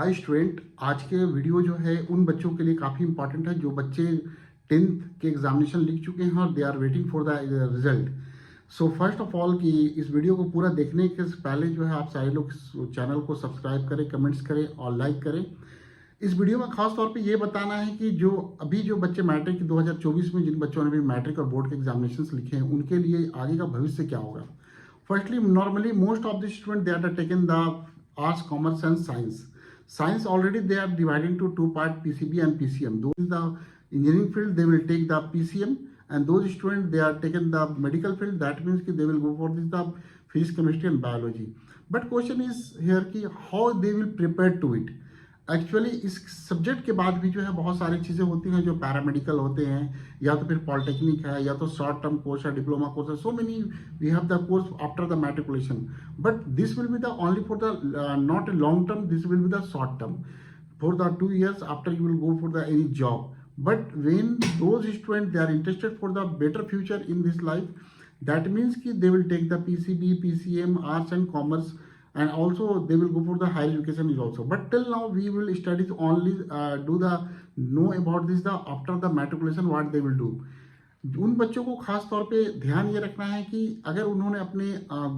Hi student, आज के video जो है उन बच्चों के लिए काफ़ी इंपॉर्टेंट है जो बच्चे 10th के एग्जामिनेशन लिख चुके हैं और they are waiting for the result. So first of all कि इस वीडियो को पूरा देखने के पहले जो है आप सारे लोग चैनल को सब्सक्राइब करें, कमेंट्स करें और लाइक करें। इस वीडियो में खास तौर पे ये बताना है कि जो बच्चे मैट्रिक 2024 में जिन बच्चों ने भी मैट्रिक और बोर्ड के एग्जामिनेशन लिखे हैं उनके लिए आगे का भविष्य क्या होगा। Firstly, normally most of the student they are taken the arts, commerce and science already they are divided into two part, PCB and PCM. Those in the engineering field they will take the PCM, and those students they are taken the medical field, that means ki they will go for this the physics, chemistry and biology. But question is here ki how they will prepare to it. Actually इस subject के बाद भी जो है बहुत सारी चीज़ें होती हैं जो पैरामेडिकल होते हैं, या तो फिर पॉलिटेक्निक है, या तो शॉर्ट टर्म कोर्स है, डिप्लोमा कोर्स है, so many we have the course after the matriculation, but this will be the only for the not a long term, this will be the short term for the 2 years after you will go for the any job. But when those students they are interested for the better future in this life, that means ki they will take the PCB, PCM, arts and commerce, and also they will go for the higher education is also. But till now we will study only do the know about this the after the matriculation what they will do. उन बच्चों को खास तौर पे ध्यान ये रखना है कि अगर उन्होंने अपने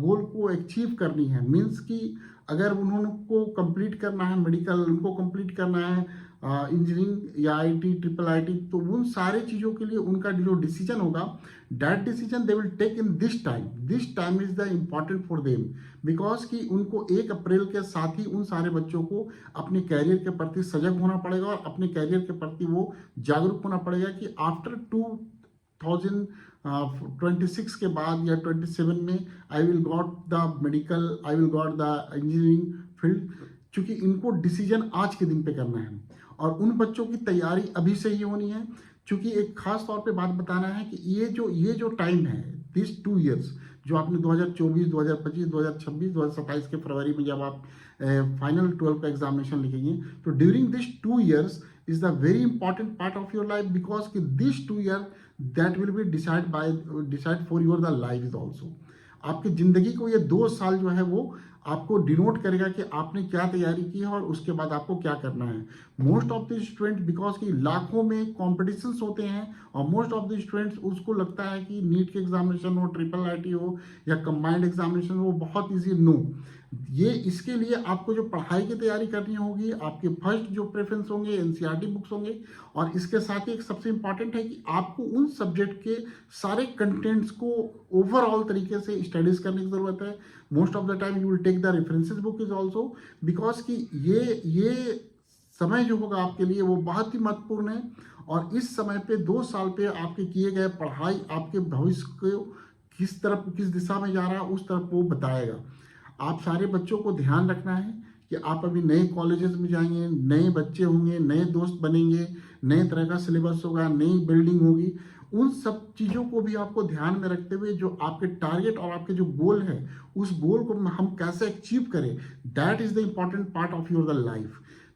गोल को अचीव करनी है, मीन्स कि अगर उन्होंने को कंप्लीट करना है मेडिकल, उनको कंप्लीट करना है इंजीनियरिंग या आईटी, ट्रिपल आईटी, तो उन सारे चीज़ों के लिए उनका जो डिसीजन होगा that decision they will take in this time is the important for them, because कि उनको 1 अप्रैल के साथ ही उन सारे बच्चों को अपने कैरियर के प्रति सजग होना पड़ेगा और अपने कैरियर के प्रति वो जागरूक होना पड़ेगा कि आफ्टर 2026 के बाद या 27 में I will got the medical, I will got the engineering field, क्योंकि इनको डिसीजन आज के दिन पे करना है और उन बच्चों की तैयारी अभी से ही होनी है. क्योंकि एक खास तौर पे बात बताना है कि ये जो टाइम है, दिस 2 years जो आपने 2024, 2025, 2026, 2027 के फरवरी में जब आप फाइनल 12 का एग्जामिनेशन लिखेंगे, तो during this 2 years is the very important part of your life, because कि this 2 year that will be decide for your the life is also. आपकी जिंदगी को ये 2 साल जो है वो आपको डिनोट करेगा कि आपने क्या तैयारी की है और उसके बाद आपको क्या करना है. Most of the student, because कि लाखों में कॉम्पिटिशन्स होते हैं और मोस्ट ऑफ द स्टूडेंट्स उसको लगता है कि नीट के एग्जामिनेशन हो, ट्रिपल आईटी हो या कंबाइंड एग्जामिनेशन हो बहुत ईजी. नो, ये इसके लिए आपको जो पढ़ाई की तैयारी करनी होगी, आपके फर्स्ट जो प्रेफरेंस होंगे एनसीईआरटी बुक्स होंगे, और इसके साथ ही एक सबसे इंपॉर्टेंट है कि आपको उन सब्जेक्ट के सारे कंटेंट्स को ओवरऑल तरीके से स्टडीज करने की जरूरत है. Most of the time you will take the references book is also, because कि ये समय जो होगा आपके लिए वो बहुत ही महत्वपूर्ण है और इस समय पे 2 साल पे आपके किए गए पढ़ाई आपके भविष्य को किस दिशा में जा रहा है उस तरफ वो बताएगा. आप सारे बच्चों को ध्यान रखना है कि आप अभी नए कॉलेजेस में जाएंगे, नए बच्चे होंगे, नए दोस्त बनेंगे, नए तरह का सिलेबस होगा, नई बिल्डिंग होगी. उन सब चीज़ों को भी आपको ध्यान में रखते हुए जो आपके टारगेट और आपके जो गोल है उस गोल को हम कैसे अचीव करें, that is the important part of your the life.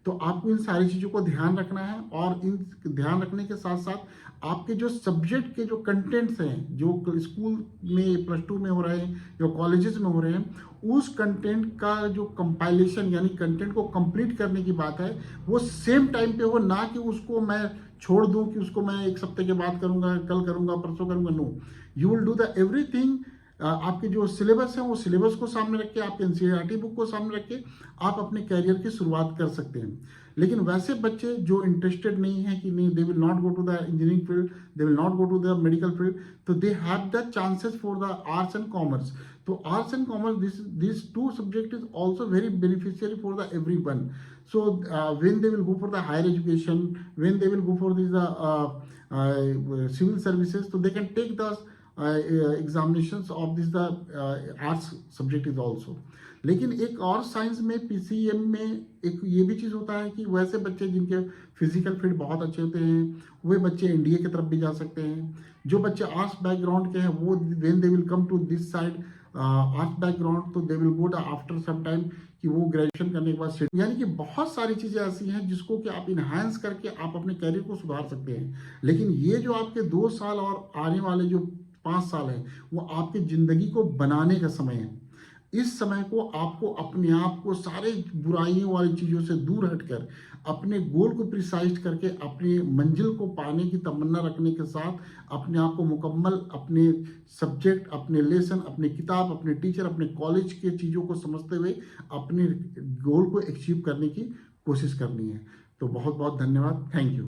तो आपको इन सारी चीज़ों को ध्यान रखना है और इन ध्यान रखने के साथ साथ आपके जो सब्जेक्ट के जो कंटेंट्स हैं जो स्कूल में +2 में हो रहे हैं या कॉलेजेस में हो रहे हैं, उस कंटेंट का जो कंपाइलेशन यानी कंटेंट को कंप्लीट करने की बात है वो सेम टाइम पे हो, ना कि उसको मैं छोड़ दूं कि उसको मैं 1 हफ्ते के बाद करूंगा, कल करूंगा, परसों करूंगा. No, you will do the everything. आपके जो सिलेबस है वो सिलेबस को सामने रख के, आपके एनसीईआरटी बुक को सामने रख के आप अपने कैरियर की शुरुआत कर सकते हैं. लेकिन वैसे बच्चे जो इंटरेस्टेड नहीं है कि नहीं, they will not go to the engineering field, they will not go to the medical field, तो they have the chances for the arts and commerce. तो arts and commerce this 2 subject is also very beneficiary for the everyone. So when they will go for the higher education, when they will go for these civil services, so they can take the examinations of this the arts subject is also. लेकिन एक और science में PCM में एक ये भी चीज़ होता है कि वैसे बच्चे जिनके फिजिकल फील्ड बहुत अच्छे होते हैं वे बच्चे एनडीए की तरफ भी जा सकते हैं. जो बच्चे आर्ट्स बैकग्राउंड के हैं वो when they will come to this side arts background, तो they will go after some time कि वो ग्रेजुएशन करने के बाद, यानी कि बहुत सारी चीज़ें ऐसी हैं जिसको कि आप इन्हांस करके आप अपने कैरियर को सुधार सकते हैं. लेकिन ये जो आपके 2 साल और आने वाले जो 5 साल हैं वो आपकी ज़िंदगी को बनाने का समय है. इस समय को आपको अपने आप को सारे बुराइयों वाली चीज़ों से दूर हटकर अपने गोल को प्रिसाइज करके अपनी मंजिल को पाने की तमन्ना रखने के साथ अपने आप को मुकम्मल अपने सब्जेक्ट, अपने लेसन, अपने किताब, अपने टीचर, अपने कॉलेज के चीज़ों को समझते हुए अपने गोल को अचीव करने की कोशिश करनी है। तो बहुत बहुत धन्यवाद। Thank you.